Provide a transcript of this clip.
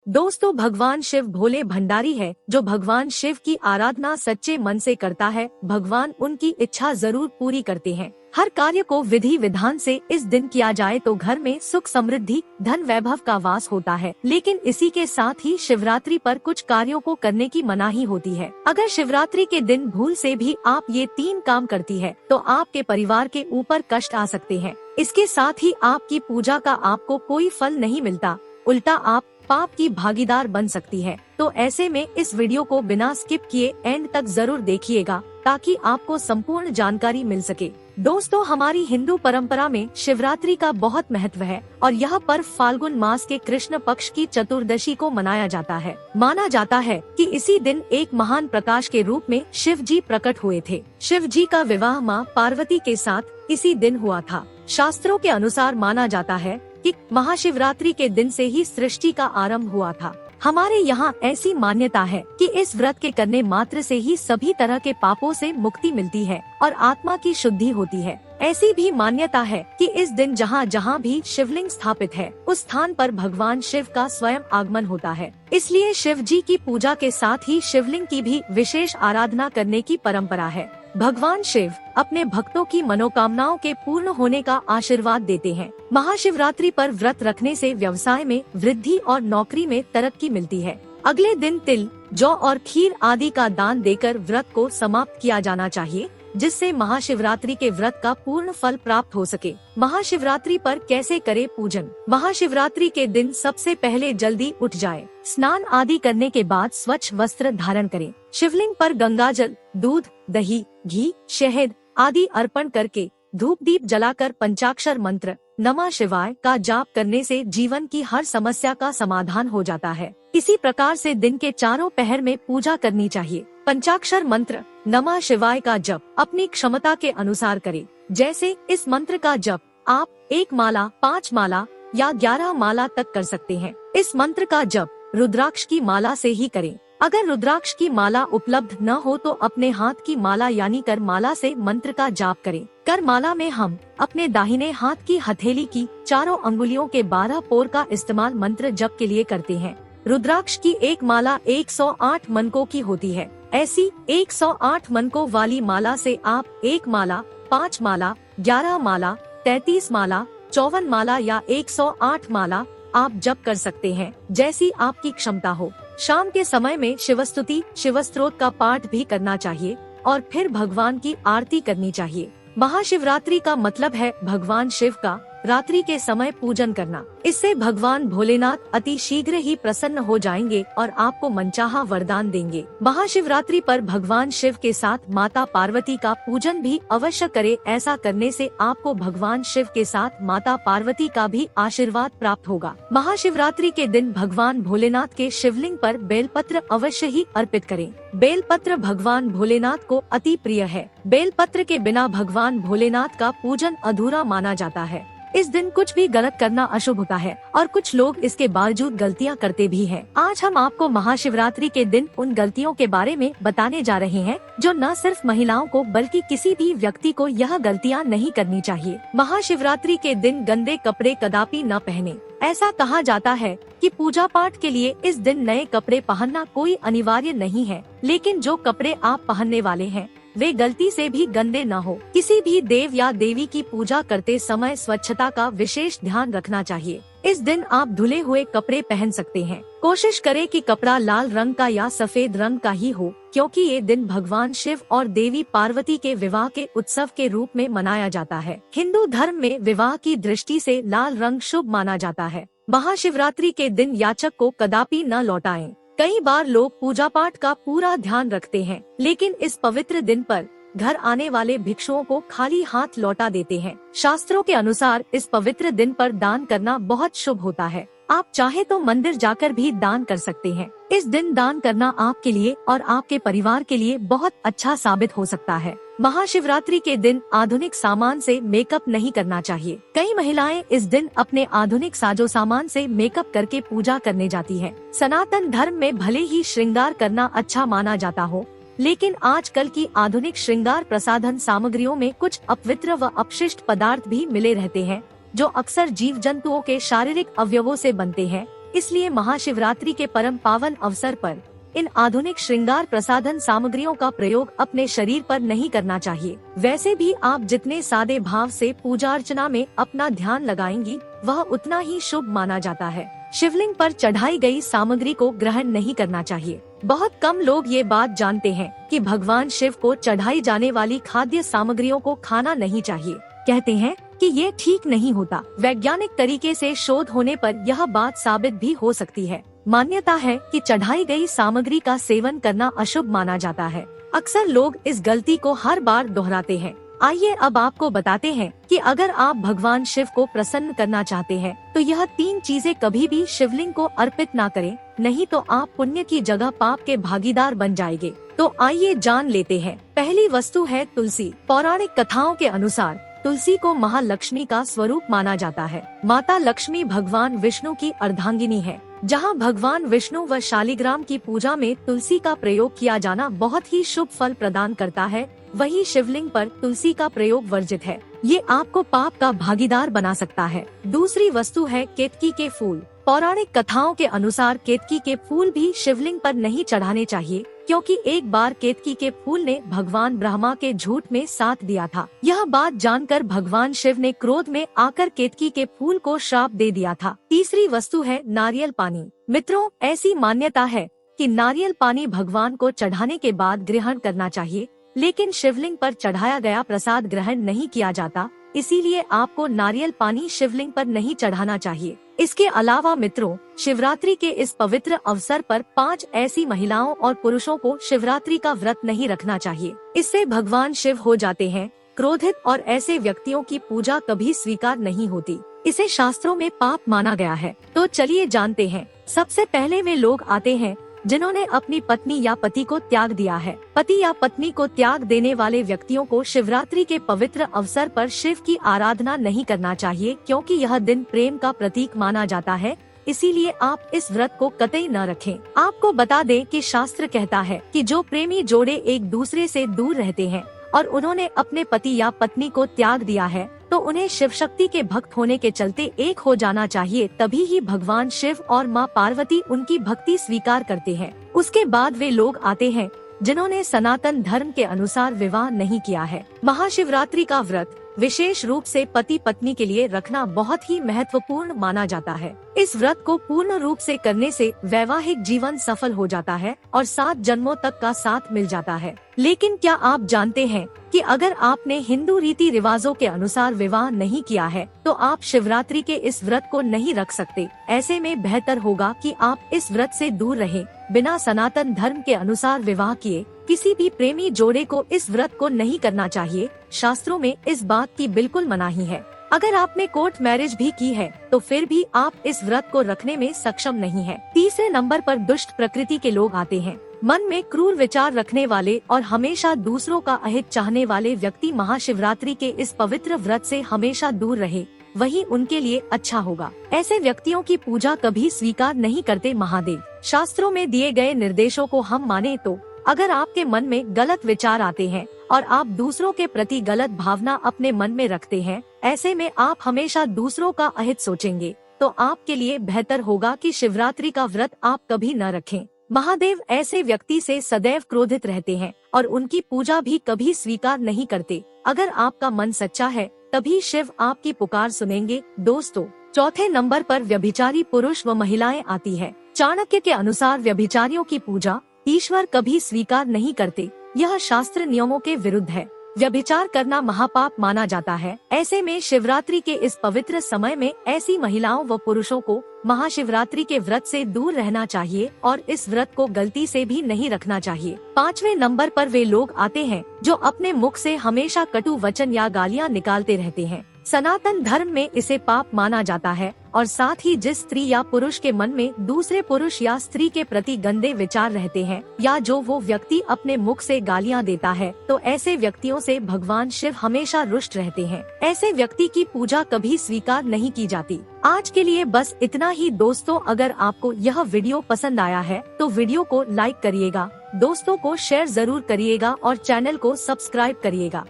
दोस्तों, भगवान शिव भोले भंडारी है। जो भगवान शिव की आराधना सच्चे मन से करता है, भगवान उनकी इच्छा जरूर पूरी करते हैं। हर कार्य को विधि विधान से इस दिन किया जाए तो घर में सुख समृद्धि धन वैभव का वास होता है। लेकिन इसी के साथ ही शिवरात्रि पर कुछ कार्यों को करने की मनाही होती है। अगर शिवरात्रि के दिन भूल से भी आप ये 3 काम करती है तो आपके परिवार के ऊपर कष्ट आ सकते हैं। इसके साथ ही आपकी पूजा का आपको कोई फल नहीं मिलता, उल्टा आप पाप की भागीदार बन सकती है। तो ऐसे में इस वीडियो को बिना स्किप किए एंड तक जरूर देखिएगा ताकि आपको संपूर्ण जानकारी मिल सके। दोस्तों, हमारी हिंदू परंपरा में शिवरात्रि का बहुत महत्व है और यह पर्व फाल्गुन मास के कृष्ण पक्ष की चतुर्दशी को मनाया जाता है। माना जाता है कि इसी दिन एक महान प्रकाश के रूप में शिव जी प्रकट हुए थे। शिव जी का विवाह मां पार्वती के साथ इसी दिन हुआ था। शास्त्रों के अनुसार माना जाता है कि महाशिवरात्रि के दिन से ही सृष्टि का आरंभ हुआ था। हमारे यहाँ ऐसी मान्यता है कि इस व्रत के करने मात्र से ही सभी तरह के पापों से मुक्ति मिलती है और आत्मा की शुद्धि होती है। ऐसी भी मान्यता है कि इस दिन जहाँ जहाँ भी शिवलिंग स्थापित है उस स्थान पर भगवान शिव का स्वयं आगमन होता है। इसलिए शिव जी की पूजा के साथ ही शिवलिंग की भी विशेष आराधना करने की परंपरा है। भगवान शिव अपने भक्तों की मनोकामनाओं के पूर्ण होने का आशीर्वाद देते हैं। महाशिवरात्रि पर व्रत रखने से व्यवसाय में वृद्धि और नौकरी में तरक्की मिलती है। अगले दिन तिल, जौ और खीर आदि का दान देकर व्रत को समाप्त किया जाना चाहिए, जिससे महाशिवरात्रि के व्रत का पूर्ण फल प्राप्त हो सके। महाशिवरात्रि पर कैसे करे पूजन? महाशिवरात्रि के दिन सबसे पहले जल्दी उठ जाए, स्नान आदि करने के बाद स्वच्छ वस्त्र धारण करें। शिवलिंग पर गंगाजल, दूध, दही, घी, शहद आदि अर्पण करके धूप दीप जलाकर पंचाक्षर मंत्र नमः शिवाय का जाप करने से जीवन की हर समस्या का समाधान हो जाता है। इसी प्रकार से दिन के चारों पहर में पूजा करनी चाहिए। पंचाक्षर मंत्र नमः शिवाय का जप अपनी क्षमता के अनुसार करें। जैसे इस मंत्र का जप आप 1 माला, 5 माला या 11 माला तक कर सकते हैं। इस मंत्र का जप रुद्राक्ष की माला से ही करें। अगर रुद्राक्ष की माला उपलब्ध न हो तो अपने हाथ की माला यानी कर माला से मंत्र का जाप करें। कर माला में हम अपने दाहिने हाथ की हथेली की चारों अंगुलियों के 12 पोर का इस्तेमाल मंत्र जप के लिए करते हैं। रुद्राक्ष की एक माला 108 मनकों की होती है। ऐसी 108 मनकों वाली माला से आप 1 माला, 5 माला, 11 माला, 33 माला, 54 माला या 108 माला आप जप कर सकते हैं, जैसी आपकी क्षमता हो। शाम के समय में शिवस्तुति, शिवस्तोत्र का पाठ भी करना चाहिए और फिर भगवान की आरती करनी चाहिए। महाशिवरात्रि का मतलब है भगवान शिव का रात्रि के समय पूजन करना। इससे भगवान भोलेनाथ अति शीघ्र ही प्रसन्न हो जाएंगे और आपको मनचाहा वरदान देंगे। महाशिवरात्रि पर भगवान शिव के साथ माता पार्वती का पूजन भी अवश्य करें। ऐसा करने से आपको भगवान शिव के साथ माता पार्वती का भी आशीर्वाद प्राप्त होगा। महाशिवरात्रि के दिन भगवान भोलेनाथ के शिवलिंग पर बेलपत्र अवश्य ही अर्पित करें। बेलपत्र भगवान भोलेनाथ को अति प्रिय है। बेलपत्र के बिना भगवान भोलेनाथ का पूजन अधूरा माना जाता है। इस दिन कुछ भी गलत करना अशुभ होता है और कुछ लोग इसके बावजूद गलतियां करते भी हैं। आज हम आपको महाशिवरात्रि के दिन उन गलतियों के बारे में बताने जा रहे हैं जो न सिर्फ महिलाओं को बल्कि किसी भी व्यक्ति को यह गलतियां नहीं करनी चाहिए। महाशिवरात्रि के दिन गंदे कपड़े कदापि न पहने। ऐसा कहा जाता है कि पूजा पाठ के लिए इस दिन नए कपड़े पहनना कोई अनिवार्य नहीं है, लेकिन जो कपड़े आप पहनने वाले हैं वे गलती से भी गंदे न हो। किसी भी देव या देवी की पूजा करते समय स्वच्छता का विशेष ध्यान रखना चाहिए। इस दिन आप धुले हुए कपड़े पहन सकते हैं। कोशिश करें कि कपड़ा लाल रंग का या सफेद रंग का ही हो, क्योंकि ये दिन भगवान शिव और देवी पार्वती के विवाह के उत्सव के रूप में मनाया जाता है। हिंदू धर्म में विवाह की दृष्टि से लाल रंग शुभ माना जाता है। महाशिवरात्रि के दिन याचक को कदापि न लौटाएं। कई बार लोग पूजा पाठ का पूरा ध्यान रखते हैं, लेकिन इस पवित्र दिन पर घर आने वाले भिक्षुओं को खाली हाथ लौटा देते हैं। शास्त्रों के अनुसार इस पवित्र दिन पर दान करना बहुत शुभ होता है। आप चाहे तो मंदिर जाकर भी दान कर सकते हैं। इस दिन दान करना आपके लिए और आपके परिवार के लिए बहुत अच्छा साबित हो सकता है। महाशिवरात्रि के दिन आधुनिक सामान से मेकअप नहीं करना चाहिए। कई महिलाएं इस दिन अपने आधुनिक साजो सामान से मेकअप करके पूजा करने जाती हैं। सनातन धर्म में भले ही श्रृंगार करना अच्छा माना जाता हो, लेकिन आजकल की आधुनिक श्रृंगार प्रसाधन सामग्रियों में कुछ अपवित्र व अपशिष्ट पदार्थ भी मिले रहते हैं, जो अक्सर जीव जंतुओं के शारीरिक अवयवों से बनते हैं। इसलिए महाशिवरात्रि के परम पावन अवसर पर इन आधुनिक श्रृंगार प्रसाधन सामग्रियों का प्रयोग अपने शरीर पर नहीं करना चाहिए। वैसे भी आप जितने सादे भाव से पूजा अर्चना में अपना ध्यान लगाएंगी वह उतना ही शुभ माना जाता है। शिवलिंग पर चढ़ाई गई सामग्री को ग्रहण नहीं करना चाहिए। बहुत कम लोग ये बात जानते हैं कि भगवान शिव को चढ़ाई जाने वाली खाद्य सामग्रियों को खाना नहीं चाहिए। कहते हैं कि ये ठीक नहीं होता। वैज्ञानिक तरीके से शोध होने पर यह बात साबित भी हो सकती है। मान्यता है कि चढ़ाई गई सामग्री का सेवन करना अशुभ माना जाता है। अक्सर लोग इस गलती को हर बार दोहराते हैं। आइए अब आपको बताते हैं कि अगर आप भगवान शिव को प्रसन्न करना चाहते हैं तो यह 3 चीजें कभी भी शिवलिंग को अर्पित ना करें, नहीं तो आप पुण्य की जगह पाप के भागीदार बन जाएंगे। तो आइए जान लेते हैं। पहली वस्तु है तुलसी। पौराणिक कथाओं के अनुसार तुलसी को महालक्ष्मी का स्वरूप माना जाता है। माता लक्ष्मी भगवान विष्णु की अर्धांगिनी है। जहां भगवान विष्णु व शालिग्राम की पूजा में तुलसी का प्रयोग किया जाना बहुत ही शुभ फल प्रदान करता है, वहीं शिवलिंग पर तुलसी का प्रयोग वर्जित है। ये आपको पाप का भागीदार बना सकता है। दूसरी वस्तु है केतकी के फूल। पौराणिक कथाओं के अनुसार केतकी के फूल भी शिवलिंग पर नहीं चढ़ाने चाहिए, क्योंकि एक बार केतकी के फूल ने भगवान ब्रह्मा के झूठ में साथ दिया था। यह बात जानकर भगवान शिव ने क्रोध में आकर केतकी के फूल को श्राप दे दिया था। तीसरी वस्तु है नारियल पानी। मित्रों, ऐसी मान्यता है कि नारियल पानी भगवान को चढ़ाने के बाद ग्रहण करना चाहिए, लेकिन शिवलिंग पर चढ़ाया गया प्रसाद ग्रहण नहीं किया जाता, इसीलिए आपको नारियल पानी शिवलिंग पर नहीं चढ़ाना चाहिए। इसके अलावा मित्रों, शिवरात्रि के इस पवित्र अवसर पर 5 ऐसी महिलाओं और पुरुषों को शिवरात्रि का व्रत नहीं रखना चाहिए। इससे भगवान शिव हो जाते हैं क्रोधित और ऐसे व्यक्तियों की पूजा कभी स्वीकार नहीं होती। इसे शास्त्रों में पाप माना गया है। तो चलिए जानते हैं। सबसे पहले वे लोग आते हैं जिन्होंने अपनी पत्नी या पति को त्याग दिया है। पति या पत्नी को त्याग देने वाले व्यक्तियों को शिवरात्रि के पवित्र अवसर पर शिव की आराधना नहीं करना चाहिए, क्योंकि यह दिन प्रेम का प्रतीक माना जाता है। इसीलिए आप इस व्रत को कतई न रखें। आपको बता दें कि शास्त्र कहता है कि जो प्रेमी जोड़े एक दूसरे से दूर रहते हैं और उन्होंने अपने पति या पत्नी को त्याग दिया है, तो उन्हें शिव शक्ति के भक्त होने के चलते एक हो जाना चाहिए। तभी ही भगवान शिव और माँ पार्वती उनकी भक्ति स्वीकार करते हैं। उसके बाद वे लोग आते हैं जिन्होंने सनातन धर्म के अनुसार विवाह नहीं किया है। महाशिवरात्रि का व्रत विशेष रूप से पति पत्नी के लिए रखना बहुत ही महत्वपूर्ण माना जाता है। इस व्रत को पूर्ण रूप से करने से वैवाहिक जीवन सफल हो जाता है और 7 जन्मों तक का साथ मिल जाता है। लेकिन क्या आप जानते हैं कि अगर आपने हिंदू रीति रिवाजों के अनुसार विवाह नहीं किया है तो आप शिवरात्रि के इस व्रत को नहीं रख सकते। ऐसे में बेहतर होगा कि आप इस व्रत से दूर रहें। बिना सनातन धर्म के अनुसार विवाह किए किसी भी प्रेमी जोड़े को इस व्रत को नहीं करना चाहिए। शास्त्रों में इस बात की बिल्कुल मनाही है। अगर आपने कोर्ट मैरिज भी की है तो फिर भी आप इस व्रत को रखने में सक्षम नहीं है। तीसरे नंबर पर दुष्ट प्रकृति के लोग आते हैं। मन में क्रूर विचार रखने वाले और हमेशा दूसरों का अहित चाहने वाले व्यक्ति महाशिवरात्रि के इस पवित्र व्रत से हमेशा दूर रहे, वही उनके लिए अच्छा होगा। ऐसे व्यक्तियों की पूजा कभी स्वीकार नहीं करते महादेव। शास्त्रों में दिए गए निर्देशों को हम माने तो अगर आपके मन में गलत विचार आते हैं और आप दूसरों के प्रति गलत भावना अपने मन में रखते हैं, ऐसे में आप हमेशा दूसरों का अहित सोचेंगे, तो आपके लिए बेहतर होगा कि शिवरात्रि का व्रत आप कभी न रखें। महादेव ऐसे व्यक्ति से सदैव क्रोधित रहते हैं और उनकी पूजा भी कभी स्वीकार नहीं करते। अगर आपका मन सच्चा है तभी शिव आपकी पुकार सुनेंगे। दोस्तों, चौथे नंबर पर व्यभिचारी पुरुष व महिलाएं आती है। चाणक्य के अनुसार व्यभिचारियों की पूजा ईश्वर कभी स्वीकार नहीं करते। यह शास्त्र नियमों के विरुद्ध है। व्यभिचार करना महापाप माना जाता है। ऐसे में शिवरात्रि के इस पवित्र समय में ऐसी महिलाओं व पुरुषों को महाशिवरात्रि के व्रत से दूर रहना चाहिए और इस व्रत को गलती से भी नहीं रखना चाहिए। 5वें नंबर पर वे लोग आते हैं जो अपने मुख से हमेशा कटु वचन या गालियाँ निकालते रहते हैं। सनातन धर्म में इसे पाप माना जाता है और साथ ही जिस स्त्री या पुरुष के मन में दूसरे पुरुष या स्त्री के प्रति गंदे विचार रहते हैं या जो वो व्यक्ति अपने मुख से गालियां देता है, तो ऐसे व्यक्तियों से भगवान शिव हमेशा रुष्ट रहते हैं। ऐसे व्यक्ति की पूजा कभी स्वीकार नहीं की जाती। आज के लिए बस इतना ही दोस्तों। अगर आपको यह वीडियो पसंद आया है तो वीडियो को लाइक करिएगा, दोस्तों को शेयर जरूर करिएगा और चैनल को सब्सक्राइब करिएगा।